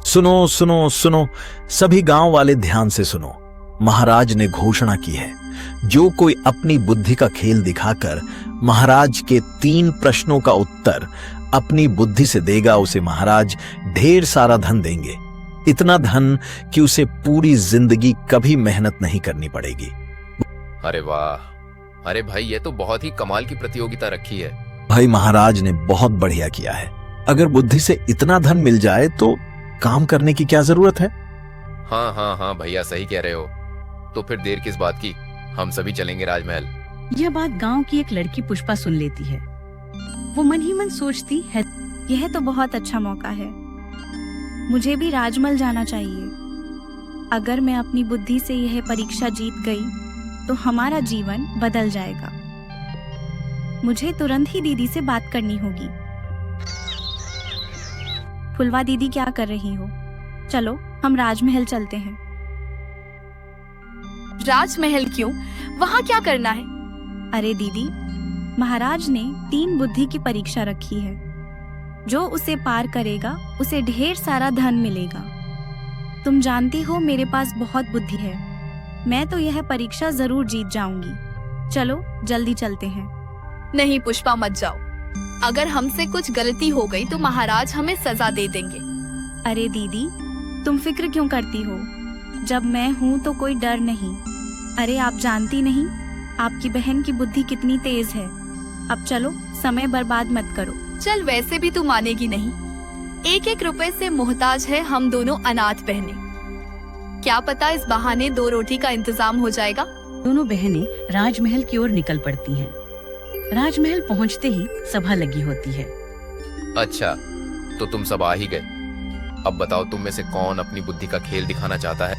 सुनो सुनो सुनो, सभी गांव वाले ध्यान से सुनो। महाराज ने घोषणा की है, जो कोई अपनी बुद्धि का खेल दिखाकर महाराज के 3 प्रश्नों का उत्तर अपनी बुद्धि से देगा, उसे महाराज ढेर सारा धन देंगे। इतना धन कि उसे पूरी जिंदगी कभी मेहनत नहीं करनी पड़ेगी। अरे वाह, अरे भाई ये तो बहुत ही कमाल की प्रतियोगिता रखी है। भाई महाराज ने बहुत बढ़िया किया है। अगर बुद्धि से इतना धन मिल जाए तो काम करने की क्या जरूरत है। हाँ हाँ हाँ भैया, सही कह रहे हो। तो फिर देर किस बात की, हम सभी चलेंगे राजमहल। यह बात गांव की एक लड़की पुष्पा सुन लेती है। वो मन ही मन सोचती है, यह तो बहुत अच्छा मौका है, मुझे भी राजमहल जाना चाहिए। अगर मैं अपनी बुद्धि से यह परीक्षा जीत गई तो हमारा जीवन बदल जाएगा। मुझे तुरंत ही दीदी से बात करनी होगी। फुलवा दीदी, क्या कर रही हो? चलो हम राजमहल चलते हैं। राजमहल क्यों? वहाँ क्या करना है? अरे दीदी, महाराज ने 3 बुद्धि की परीक्षा रखी है। जो उसे पार करेगा उसे ढेर सारा धन मिलेगा। तुम जानती हो मेरे पास बहुत बुद्धि है, मैं तो यह परीक्षा जरूर जीत जाऊंगी। चलो जल्दी चलते हैं। नहीं पुष्पा, मत जाओ। अगर हमसे कुछ गलती हो गई तो महाराज हमें सजा दे देंगे। अरे दीदी, तुम फिक्र क्यों करती हो? जब मैं हूँ तो कोई डर नहीं। अरे आप जानती नहीं आपकी बहन की बुद्धि कितनी तेज है। अब चलो, समय बर्बाद मत करो। चल, वैसे भी तू मानेगी नहीं। 1-1 रुपए से मोहताज है हम दोनों अनाथ बहनें। क्या पता इस बहाने 2 रोटी का इंतजाम हो जाएगा। दोनों बहनें राजमहल की ओर निकल पड़ती हैं। राजमहल पहुंचते ही सभा लगी होती है। अच्छा, तो तुम सब आ ही गए। अब बताओ, तुम में से कौन अपनी बुद्धि का खेल दिखाना चाहता है?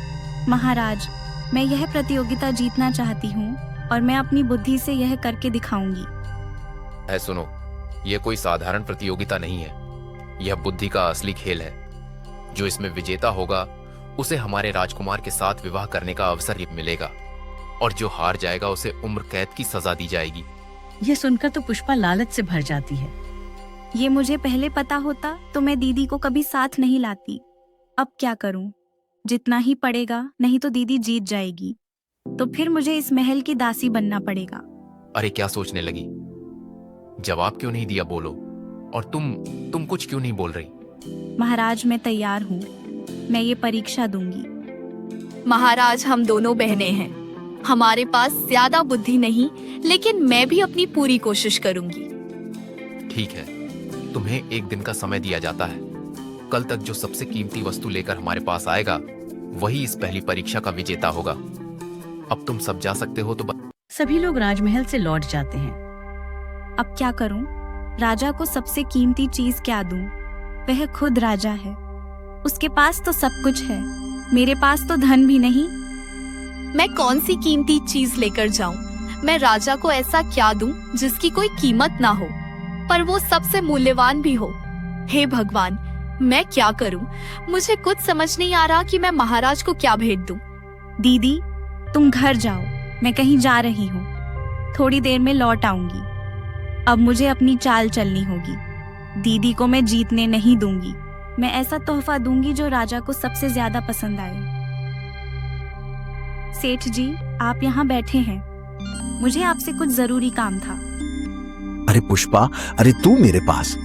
महाराज, मैं यह प्रतियोगिता जीतना चाहती हूँ और मैं अपनी बुद्धि से यह करके दिखाऊंगी। सुनो, यह कोई साधारण प्रतियोगिता नहीं है। यह बुद्धि का असली खेल है। जो इसमें विजेता होगा उसे हमारे राजकुमार के साथ विवाह करने का अवसर मिलेगा, और जो हार जाएगा उसे उम्र कैद की सजा दी जाएगी। यह सुनकर तो पुष्पा लालच से भर जाती है। ये मुझे पहले पता होता तो मैं दीदी को कभी साथ नहीं लाती। अब क्या करूं? जितना ही पड़ेगा, नहीं तो दीदी जीत जाएगी, तो फिर मुझे इस महल की दासी बनना पड़ेगा। अरे क्या सोचने लगी? जवाब क्यों नहीं दिया, बोलो। और तुम कुछ क्यों नहीं बोल रही? महाराज, मैं तैयार हूँ, मैं ये परीक्षा दूंगी। महाराज, हम दोनों बहनें हैं। हमारे पास ज्यादा बुद्धि नहीं, लेकिन मैं भी अपनी पूरी कोशिश करूंगी। ठीक है, तुम्हें 1 दिन का समय दिया जाता है। कल तक जो सबसे कीमती वस्तु लेकर हमारे पास आएगा वही इस पहली परीक्षा का विजेता होगा। अब तुम सब जा सकते हो तो सभी लोग राजमहल से लौट जाते हैं। अब क्या करूं? राजा को सबसे कीमती चीज क्या दूं? वह खुद राजा है, उसके पास तो सब कुछ है, मेरे पास तो धन भी नहीं। मैं कौन सी कीमती चीज लेकर जाऊं? मैं राजा को ऐसा क्या दूं जिसकी कोई कीमत ना हो, पर वो सबसे मूल्यवान भी हो। हे भगवान, मैं क्या करूं? मुझे कुछ समझ नहीं आ रहा कि मैं महाराज को क्या भेंट दूं। दीदी, तुम घर जाओ, मैं कहीं जा रही हूँ, थोड़ी देर में लौट आऊंगी। अब मुझे अपनी चाल चलनी होगी। दीदी को मैं जीतने नहीं दूंगी। मैं ऐसा तोहफा दूंगी जो राजा को सबसे ज्यादा पसंद आए। सेठ जी, आप यहाँ बैठे हैं, मुझे आपसे कुछ जरूरी काम था। अरे पुष्पा, अरे तू मेरे पास?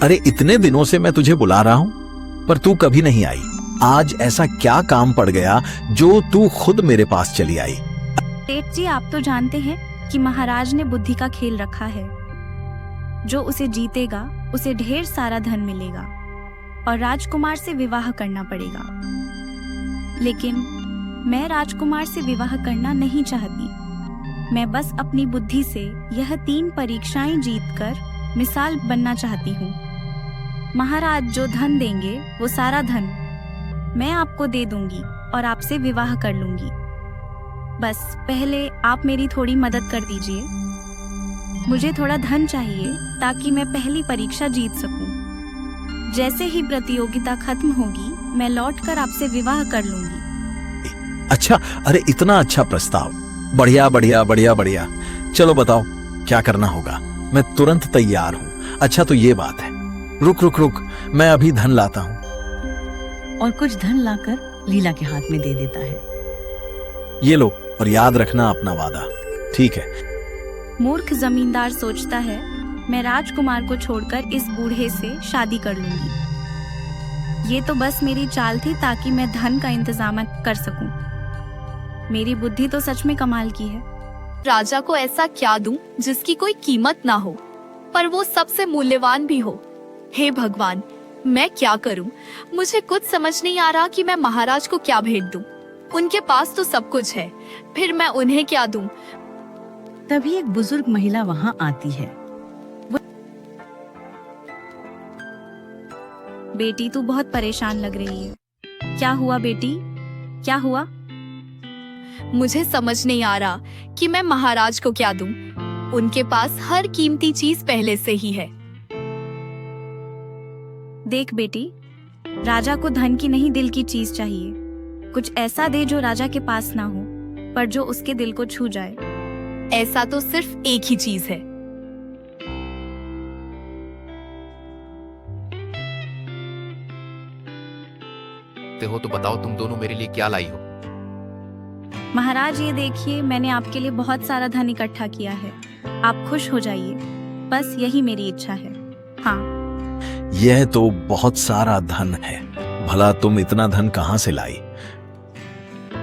अरे इतने दिनों से मैं तुझे बुला रहा हूं पर तू कभी नहीं आई। आज ऐसा क्या काम पड़ गया जो तू खुद मेरे पास चली आई? सेठ जी, आप तो जानते हैं कि महाराज ने बुद्धि का खेल रखा है। जो उसे जीतेगा उसे ढेर सारा धन मिलेगा और राजकुमार से विवाह करना पड़ेगा। लेकिन मैं राजकुमार से विवाह करना नहीं चाहती। मैं बस अपनी बुद्धि से यह 3 परीक्षाएं जीतकर मिसाल बनना चाहती हूँ। महाराज जो धन देंगे वो सारा धन मैं आपको दे दूंगी और आपसे विवाह कर लूंगी। बस पहले आप मेरी थोड़ी मदद कर दीजिए। मुझे थोड़ा धन चाहिए ताकि मैं पहली परीक्षा जीत सकूं। जैसे ही प्रतियोगिता खत्म होगी मैं लौटकर आपसे विवाह कर लूंगी। अच्छा, अरे इतना अच्छा प्रस्ताव। बढ़िया बढ़िया बढ़िया बढ़िया। चलो बताओ क्या करना होगा, मैं तुरंत तैयार हूं। अच्छा तो ये बात है, रुक रुक रुक, मैं अभी धन लाता हूं। और कुछ धन लाकर लीला के हाथ में दे देता है। ये लो, और याद रखना अपना वादा, ठीक है? मूर्ख जमींदार सोचता है मैं राजकुमार को छोड़कर इस बूढ़े से शादी कर लूंगी। ये तो बस मेरी चाल थी ताकि मैं धन का इंतजाम कर सकूं। मेरी बुद्धि तो सच में कमाल की है। राजा को ऐसा क्या दूं जिसकी कोई कीमत ना हो, पर वो सबसे मूल्यवान भी हो। हे भगवान, मैं क्या करूं? मुझे कुछ समझ नहीं आ रहा कि मैं महाराज को क्या भेंट दूं। उनके पास तो सब कुछ है, फिर मैं उन्हें क्या दूं? तभी एक बुजुर्ग महिला वहां आती है। बेटी तू बहुत परेशान लग रही है। क्या हुआ बेटी, क्या हुआ? मुझे समझ नहीं आ रहा कि मैं महाराज को क्या दूं। उनके पास हर कीमती चीज पहले से ही है। देख बेटी, राजा को धन की नहीं दिल की चीज चाहिए। कुछ ऐसा दे जो राजा के पास ना हो, पर जो उसके दिल को छू जाए। ऐसा तो सिर्फ एक ही चीज है। हो तो बताओ तुम दोनों मेरे लिए क्या लाई हो? महाराज ये देखिए, मैंने आपके लिए बहुत सारा धन इकट्ठा किया है। आप खुश हो जाइए, बस यही मेरी इच्छा है। हाँ। यह तो बहुत सारा धन है, भला तुम इतना धन कहां से लाई?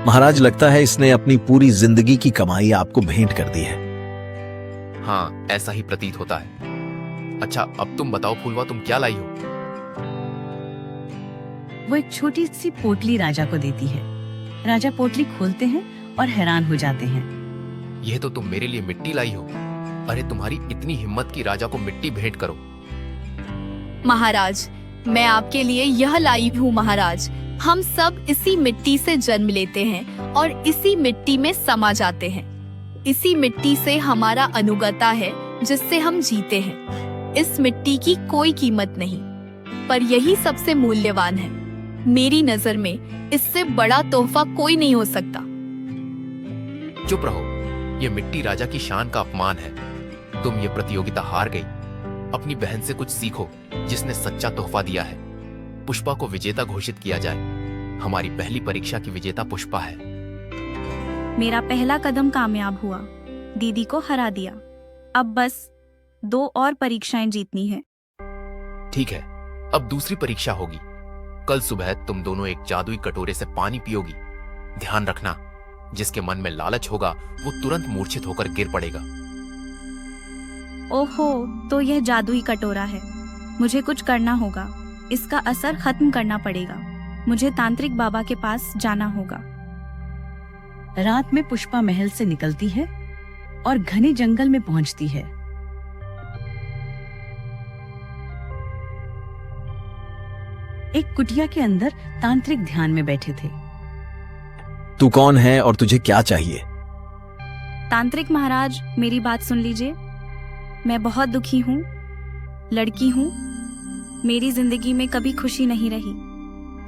महाराज, लगता है इसने अपनी पूरी जिंदगी की कमाई आपको भेंट कर दी है। हाँ, ऐसा ही प्रतीत होता है। अच्छा अब तुम बताओ फूलवा, तुम क्या लाई हो? वो एक छोटी सी पोटली राजा को देती है। राजा पोटली खोलते हैं और हैरान हो जाते हैं। यह तो तुम मेरे लिए मिट्टी लाई हो। अरे तुम्हारी इतनी हिम्मत कि राजा को मिट्टी भेंट करो। महाराज, मैं आपके लिए यह लाई हूँ। महाराज, हम सब इसी मिट्टी से जन्म लेते हैं और इसी मिट्टी में समा जाते हैं। इसी मिट्टी से हमारा अनुगता है जिससे हम जीते हैं। इस मिट्टी की कोई कीमत नहीं, पर यही सबसे मूल्यवान है। मेरी नजर में इससे बड़ा तोहफा कोई नहीं हो सकता। चुप रहो, ये मिट्टी राजा की शान का अपमान है। तुम ये प्रतियोगिता हार गई। अपनी बहन से कुछ सीखो जिसने सच्चा तोहफा दिया है। पुष्पा को विजेता घोषित किया जाए। हमारी पहली परीक्षा की विजेता पुष्पा है। मेरा पहला कदम कामयाब हुआ, दीदी को हरा दिया। अब बस 2 और परीक्षाएं जीतनी है। ठीक है, अब दूसरी परीक्षा होगी। कल सुबह तुम दोनों एक जादुई कटोरे से पानी पियोगी। ध्यान रखना, जिसके मन में लालच होगा वो तुरंत मूर्छित होकर गिर पड़ेगा। ओहो, तो यह जादुई कटोरा है। मुझे कुछ करना होगा, इसका असर खत्म करना पड़ेगा। मुझे तांत्रिक बाबा के पास जाना होगा। रात में पुष्पा महल से निकलती है और घने जंगल में पहुंचती है। एक कुटिया के अंदर तांत्रिक ध्यान में बैठे थे। तू कौन है और तुझे क्या चाहिए? तांत्रिक महाराज, मेरी बात सुन लीजिए। मैं बहुत दुखी हूँ, लड़की हूँ। मेरी जिंदगी में कभी खुशी नहीं रही।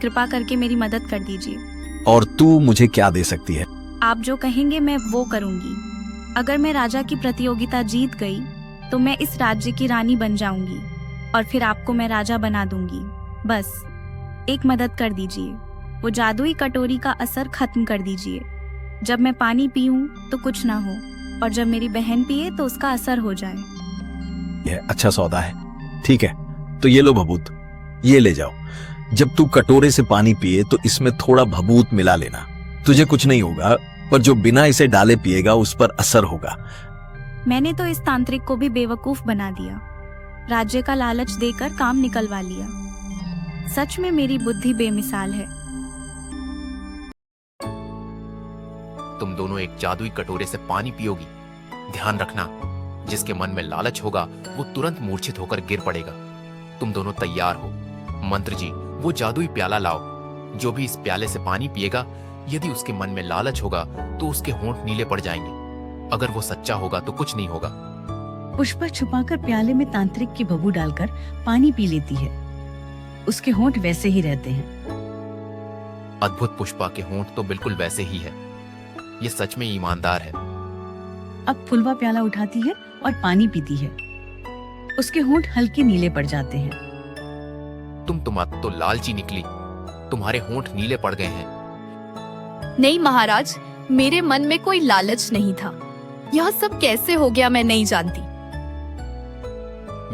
कृपा करके मेरी मदद कर दीजिए। और तू मुझे क्या दे सकती है? आप जो कहेंगे मैं वो करूंगी। अगर मैं राजा की प्रतियोगिता जीत गई तो मैं इस राज्य की रानी बन जाऊंगी और फिर आपको मैं राजा बना दूंगी। बस एक मदद कर दीजिए, वो जादुई कटोरी का असर खत्म कर दीजिए। जब मैं पानी पीऊं तो कुछ ना हो, और जब मेरी बहन पिए तो उसका असर हो जाए। यह अच्छा सौदा है। ठीक है, तो ये लो भभूत, ये ले जाओ। जब तू कटोरे से पानी पिए तो इसमें थोड़ा भभूत मिला लेना। तुझे कुछ नहीं होगा, पर जो बिना इसे डाले पिएगा उस पर असर होगा। मैंने तो इस तांत्रिक को भी बेवकूफ बना दिया, राज्य का लालच देकर काम निकलवा लिया। सच में मेरी बुद्धि बेमिसाल है। तुम दोनों एक जादुई कटोरे से पानी पियोगी। ध्यान रखना, जिसके मन में लालच होगा वो तुरंत मूर्छित होकर गिर पड़ेगा। तुम दोनों तैयार हो। मंत्र जी, वो जादुई प्याला लाओ। जो भी इस प्याले से पानी पिएगा, यदि उसके मन में लालच होगा तो उसके होंठ नीले पड़ जाएंगे। अगर वो सच्चा होगा तो कुछ नहीं होगा। पुष्पा छुपाकर प्याले में तांत्रिक की बबू डालकर पानी पी लेती है। उसके होंठ वैसे ही रहते हैं। अद्भुत, पुष्पा के होंठ तो बिल्कुल वैसे ही है। ये सच में ईमानदार है। अब फुलवा प्याला उठाती है और पानी पीती है। उसके होंठ हल्के नीले पड़ जाते हैं। तुम तो लालची निकली, तुम्हारे होंठ नीले पड़ गए हैं। नहीं महाराज, मेरे मन में कोई लालच नहीं था। यह सब कैसे हो गया मैं नहीं जानती।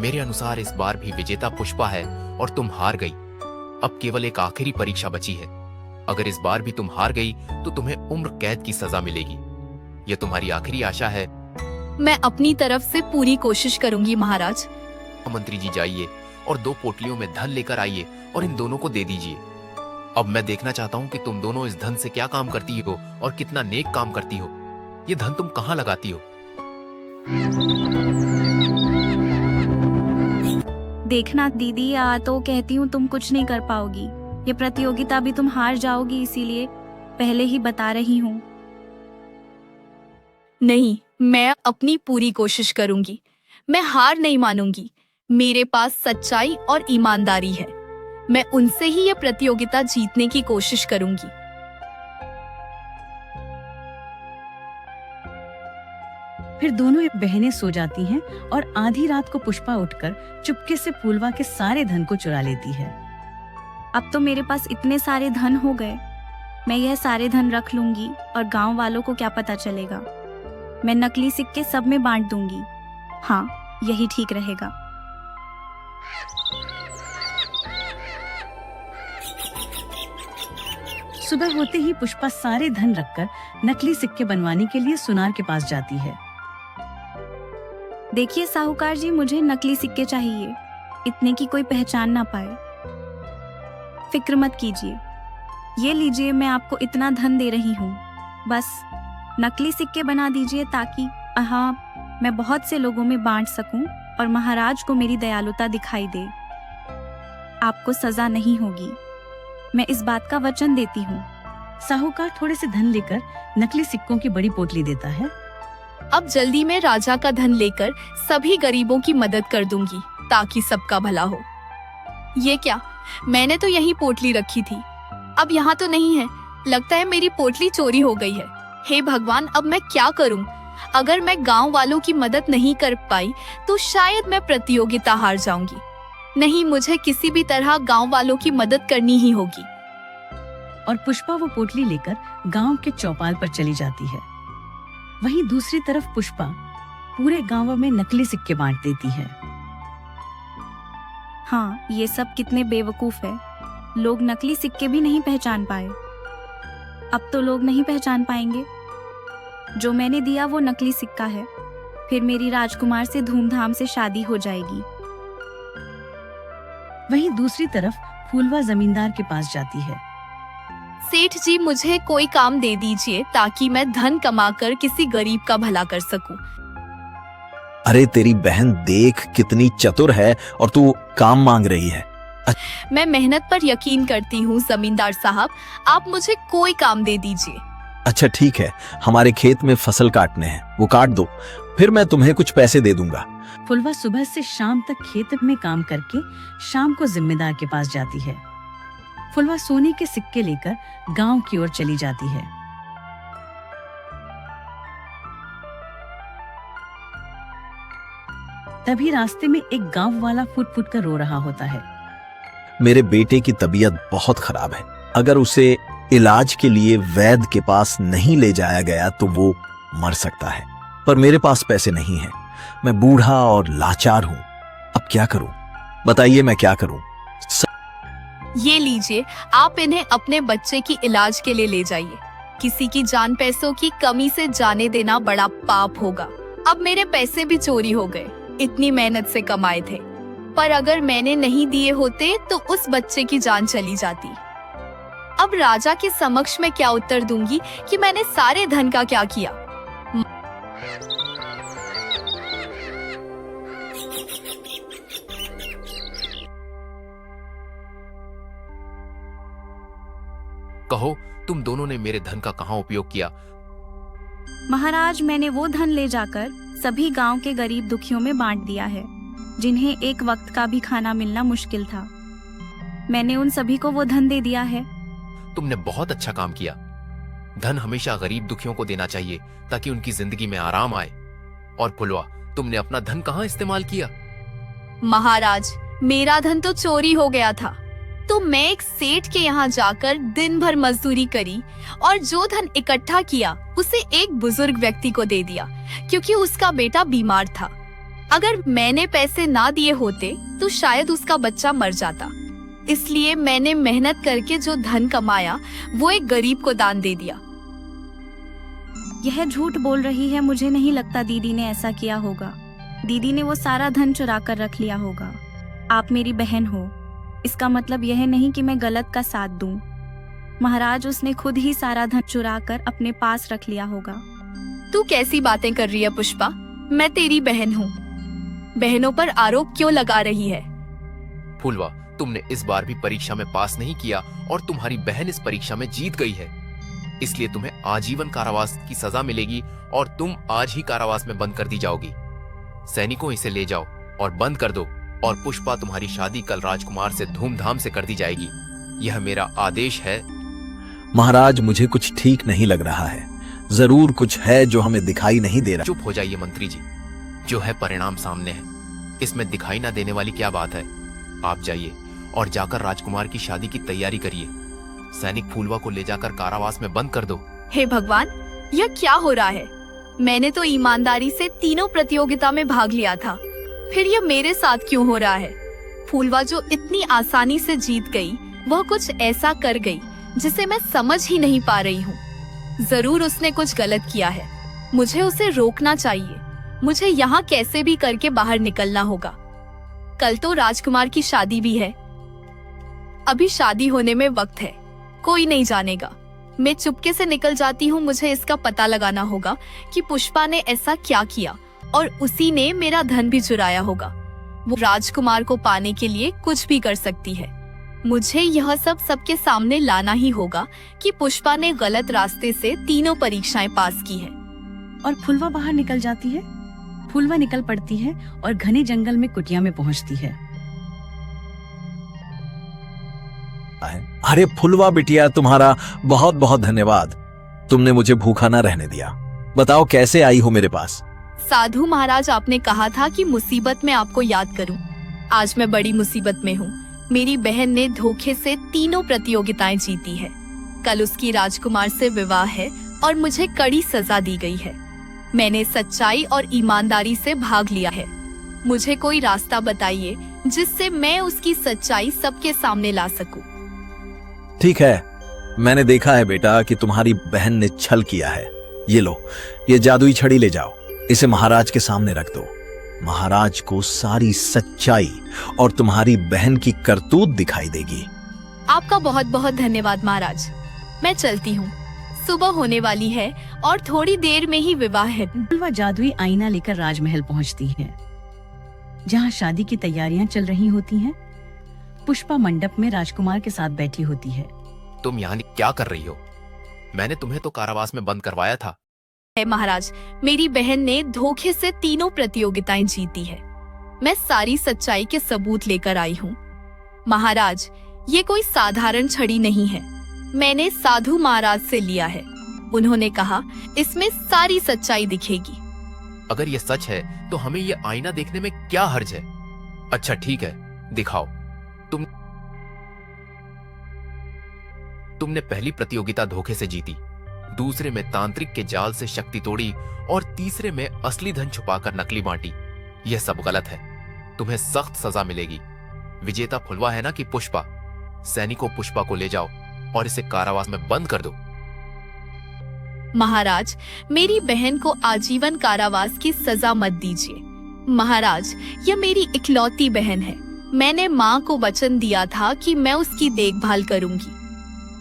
मेरे अनुसार इस बार भी विजेता पुष्पा है और तुम हार गई। अब केवल एक आखिरी परीक्षा बची है। अगर इस बार भी तुम हार गई तो तुम्हें उम्र कैद की सजा मिलेगी। यह तुम्हारी आखिरी आशा है। मैं अपनी तरफ से पूरी कोशिश करूंगी महाराज। मंत्री जी जाइए और 2 पोटलियों में धन लेकर आइए और इन दोनों को दे दीजिए। अब मैं देखना चाहता हूँ कि तुम दोनों इस धन से क्या काम करती हो और कितना नेक काम करती हो। ये धन तुम कहाँ लगाती हो? देखना दीदी, या तो कहती हूँ तुम कुछ नहीं कर पाओगी। ये प्रतियोगिता भी तुम हार जाओगी, इसीलिए पहले ही बता रही हूँ। नहीं, मैं अपनी पूरी कोशिश करूंगी। मैं हार नहीं मानूंगी। मेरे पास सच्चाई और ईमानदारी है। मैं उनसे ही ये प्रतियोगिता जीतने की कोशिश करूंगी। फिर दोनों बहनें सो जाती हैं और आधी रात को पुष्पा उठकर चुपके से फूलवा के सारे धन को चुरा लेती है। अब तो मेरे पास इतने सारे धन हो गए, मैं यह सारे धन रख लूंगी और गांव वालों को क्या पता चलेगा। मैं नकली सिक्के सब में बांट दूंगी। हाँ, यही ठीक रहेगा। सुबह होते ही पुष्पा सारे धन रखकर नकली सिक्के बनवाने के लिए सुनार के पास जाती है। देखिए साहूकार जी, मुझे नकली सिक्के चाहिए, इतने की कोई पहचान ना पाए। फिक्र मत कीजिए, ये लीजिए, मैं आपको इतना धन दे रही हूँ। बस नकली सिक्के बना दीजिए ताकि मैं बहुत से लोगों में बांट सकूं और महाराज को मेरी दयालुता दिखाई दे। आपको सजा नहीं होगी, मैं इस बात का वचन देती हूँ। साहूकार थोड़े से धन लेकर नकली सिक्कों की बड़ी पोटली देता है। अब जल्दी मैं राजा का धन लेकर सभी गरीबों की मदद कर दूंगी ताकि सबका भला हो। ये क्या, मैंने तो यही पोटली रखी थी, अब यहाँ तो नहीं है। लगता है मेरी पोटली चोरी हो गई है। हे भगवान, अब मैं क्या करूं? अगर मैं गांव वालों की मदद नहीं कर पाई तो शायद मैं प्रतियोगिता हार जाऊंगी। नहीं, मुझे किसी भी तरह गांव वालों की मदद करनी ही होगी। और पुष्पा वो पोटली लेकर गांव के चौपाल पर चली जाती है। वहीं दूसरी तरफ पुष्पा पूरे गांव में नकली सिक्के बांट देती है। हाँ, ये सब कितने बेवकूफ है। लोग नकली सिक्के भी नहीं पहचान पाए। अब तो लोग नहीं पहचान पाएंगे। जो मैंने दिया वो नकली सिक्का है। फिर मेरी राजकुमार से धूमधाम से शादी हो जाएगी। वहीं दूसरी तरफ फूलवा जमींदार के पास जाती है। सेठ जी, मुझे कोई काम दे दीजिए ताकि मैं धन कमाकर किसी गरीब का भला कर सकूं। अरे तेरी बहन देख कितनी चतुर है और तू काम मांग रही है। मैं मेहनत पर यकीन करती हूँ जमींदार साहब, आप मुझे कोई काम दे दीजिए। अच्छा ठीक है, हमारे खेत में फसल काटने हैं, वो काट दो, फिर मैं तुम्हें कुछ पैसे दे दूंगा। फुलवा सुबह से शाम तक खेत में काम करके शाम को जिम्मेदार के पास जाती है। फुलवा सोने के सिक्के लेकर गांव की ओर चली जाती है। तभी रास्ते में एक गांव वाला फुट फुट कर रो रहा होता है। मेरे बेटे की तबीयत बहुत खराब है, अगर उसे इलाज के लिए वैद्य के पास नहीं ले जाया गया तो वो मर सकता है, पर मेरे पास पैसे नहीं हैं। मैं बूढ़ा और लाचार हूं, अब क्या करूं? बताइए मैं क्या करूं? ये लीजिए, आप इन्हें अपने बच्चे की इलाज के लिए ले जाइए। किसी की जान पैसों की कमी से जाने देना बड़ा पाप होगा। अब मेरे पैसे भी चोरी हो गए, इतनी मेहनत से कमाए थे, पर अगर मैंने नहीं दिए होते तो उस बच्चे की जान चली जाती। अब राजा के समक्ष मैं क्या उत्तर दूंगी कि मैंने सारे धन का क्या किया? कहो, तुम दोनों ने मेरे धन का कहाँ उपयोग किया? महाराज, मैंने वो धन ले जाकर सभी गांव के गरीब दुखियों में बांट दिया है, जिन्हें एक वक्त का भी खाना मिलना मुश्किल था। मैंने उन सभी को वो धन दे दिया है। तुमने बहुत अच्छा काम किया। धन हमेशा गरीब दुखियों को देना चाहिए ताकि उनकी जिंदगी में आराम आए। और फुलवा, तुमने अपना धन कहाँ इस्तेमाल किया? महाराज, मेरा धन तो चोरी हो गया था, तो मैं एक सेठ के यहाँ जाकर दिन भर मजदूरी करी और जो धन इकट्ठा किया उसे एक बुजुर्ग व्यक्ति को दे दिया, क्योंकि उसका बेटा बीमार था। अगर मैंने पैसे ना दिए होते तो शायद उसका बच्चा मर जाता। इसलिए मैंने मेहनत करके जो धन कमाया वो एक गरीब को दान दे दिया। यह झूठ बोल रही है। मुझे नहीं लगता दीदी ने ऐसा किया होगा। दीदी ने वो सारा धन चुरा कर रख लिया होगा। आप मेरी बहन हो, इसका मतलब यह नहीं कि मैं गलत का साथ दूं। महाराज, उसने खुद ही सारा धन चुरा कर अपने पास रख लिया होगा। तू कैसी बातें कर रही है पुष्पा? मैं तेरी बहन हूँ। बहनों पर आरोप क्यों लगा रही है? फुलवा, तुमने इस बार भी परीक्षा में पास नहीं किया और तुम्हारी बहन इस परीक्षा में जीत गई है, इसलिए तुम्हें आजीवन कारावास की सजा मिलेगी और तुम आज ही कारावास में बंद कर दी जाओगी। सैनिकों, इसे ले जाओ और बंद कर दो, और पुष्पा, तुम्हारी शादी कल राजकुमार से धूमधाम से कर दी जाएगी। यह मेरा आदेश है। महाराज, मुझे कुछ ठीक नहीं लग रहा है। जरूर कुछ है जो हमें दिखाई नहीं दे रहा। चुप हो जाइए मंत्री जी, जो है परिणाम सामने है, इसमें दिखाई ना देने वाली क्या बात है। आप जाइए और जाकर राजकुमार की शादी की तैयारी करिए। सैनिक फूलवा को ले जाकर कारावास में बंद कर दो। हे भगवान, यह क्या हो रहा है? मैंने तो ईमानदारी से तीनों प्रतियोगिता में भाग लिया था, फिर यह मेरे साथ क्यों हो रहा है? फूलवा जो इतनी आसानी से जीत गई, वह कुछ ऐसा कर गई जिसे मैं समझ ही नहीं पा रही हूँ। जरूर उसने कुछ गलत किया है। मुझे उसे रोकना चाहिए। मुझे यहाँ कैसे भी करके बाहर निकलना होगा। कल तो राजकुमार की शादी भी है। अभी शादी होने में वक्त है, कोई नहीं जानेगा। मैं चुपके से निकल जाती हूँ। मुझे इसका पता लगाना होगा कि पुष्पा ने ऐसा क्या किया और उसी ने मेरा धन भी चुराया होगा। वो राजकुमार को पाने के लिए कुछ भी कर सकती है। मुझे यह सब सबके सामने लाना ही होगा कि पुष्पा ने गलत रास्ते से तीनों परीक्षाएं पास की है। और फुलवा बाहर निकल जाती है। फुलवा निकल पड़ती है और घने जंगल में कुटिया में पहुंचती है। अरे फुलवा बिटिया, तुम्हारा बहुत बहुत धन्यवाद। तुमने मुझे भूखा ना रहने दिया। बताओ कैसे आई हो मेरे पास? साधु महाराज, आपने कहा था कि मुसीबत में आपको याद करूं। आज मैं बड़ी मुसीबत में हूँ। मेरी बहन ने धोखे से तीनों प्रतियोगिताएं जीती है। कल उसकी राजकुमार से विवाह है और मुझे कड़ी सजा दी गई है। मैंने सच्चाई और ईमानदारी से भाग लिया है। मुझे कोई रास्ता बताइए जिससे मैं उसकी सच्चाई सबके सामने ला सकूं। ठीक है, मैंने देखा है बेटा कि तुम्हारी बहन ने छल किया है। ये लो, ये जादुई छड़ी ले जाओ, इसे महाराज के सामने रख दो। महाराज को सारी सच्चाई और तुम्हारी बहन की करतूत दिखाई देगी। आपका बहुत बहुत धन्यवाद महाराज। मैं चलती हूँ, सुबह होने वाली है और थोड़ी देर में ही विवाह है। फुलवा जादुई आईना लेकर राजमहल पहुंचती है, जहां शादी की तैयारियां चल रही होती हैं। पुष्पा मंडप में राजकुमार के साथ बैठी होती है। तुम यहाँ क्या कर रही हो? मैंने तुम्हें तो कारावास में बंद करवाया था। महाराज, मेरी बहन ने धोखे से तीनों प्रतियोगिताएं जीती है। मैं सारी सच्चाई के सबूत लेकर आई हूँ। महाराज, ये कोई साधारण छड़ी नहीं है। मैंने साधु महाराज से लिया है। उन्होंने कहा इसमें सारी सच्चाई दिखेगी। अगर ये सच है तो हमें ये आईना देखने में क्या हर्ज है? अच्छा ठीक है, दिखाओ। तुमने पहली प्रतियोगिता धोखे से जीती, दूसरे में तांत्रिक के जाल से शक्ति तोड़ी और तीसरे में असली धन छुपाकर नकली बांटी। यह सब गलत है। तुम्हें सख्त सजा मिलेगी। विजेता फुलवा है ना कि पुष्पा? सैनिकों, पुष्पा को ले जाओ और इसे कारावास में बंद कर दो। महाराज, मेरी बहन को आजीवन कारावास की सजा मत दीजिए। महाराज, यह मेरी इकलौती बहन है। मैंने माँ को वचन दिया था कि मैं उसकी देखभाल करूंगी।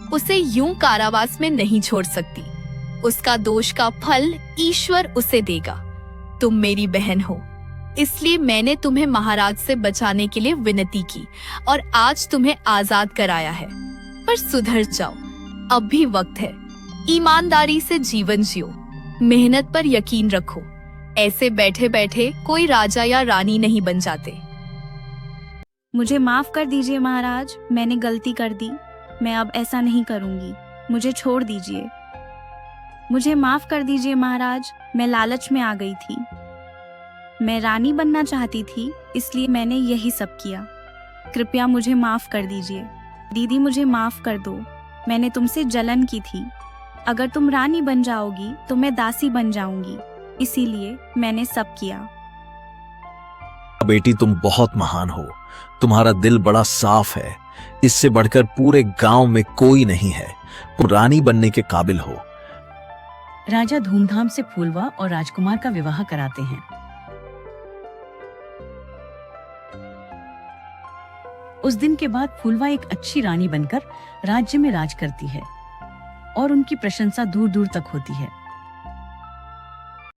उसे यूं कारावास में नहीं छोड़ सकती। उसका दोष का फल ईश्वर उसे देगा। तुम मेरी बहन हो, इसलिए मैंने तुम्हें महाराज से बचाने के लिए विनती की और आज तुम्हें आजाद कराया है। पर सुधर जाओ, अब भी वक्त है। ईमानदारी से जीवन जियो, मेहनत पर यकीन रखो। ऐसे बैठे बैठे कोई राजा या रानी नहीं बन जाते। मुझे माफ कर दीजिए महाराज, मैंने गलती कर दी। मैं अब ऐसा नहीं करूंगी। मुझे छोड़ दीजिए। मुझे माफ कर दीजिए महाराज, मैं लालच में आ गई थी। मैं रानी बनना चाहती थी, इसलिए मैंने यही सब किया। कृपया मुझे माफ कर दीजिए। दीदी मुझे माफ कर दो, मैंने तुमसे जलन की थी। अगर तुम रानी बन जाओगी तो मैं दासी बन जाऊंगी, इसीलिए मैंने सब किया। बेटी तुम बहुत महान हो, तुम्हारा दिल बड़ा साफ है, इससे बढ़कर पूरे गांव में कोई नहीं है, तुम रानी बनने के काबिल हो। राजा धूमधाम से फूलवा और राजकुमार का विवाह कराते हैं। उस दिन के बाद फूलवा एक अच्छी रानी बनकर राज्य में राज करती है और उनकी प्रशंसा दूर दूर तक होती है।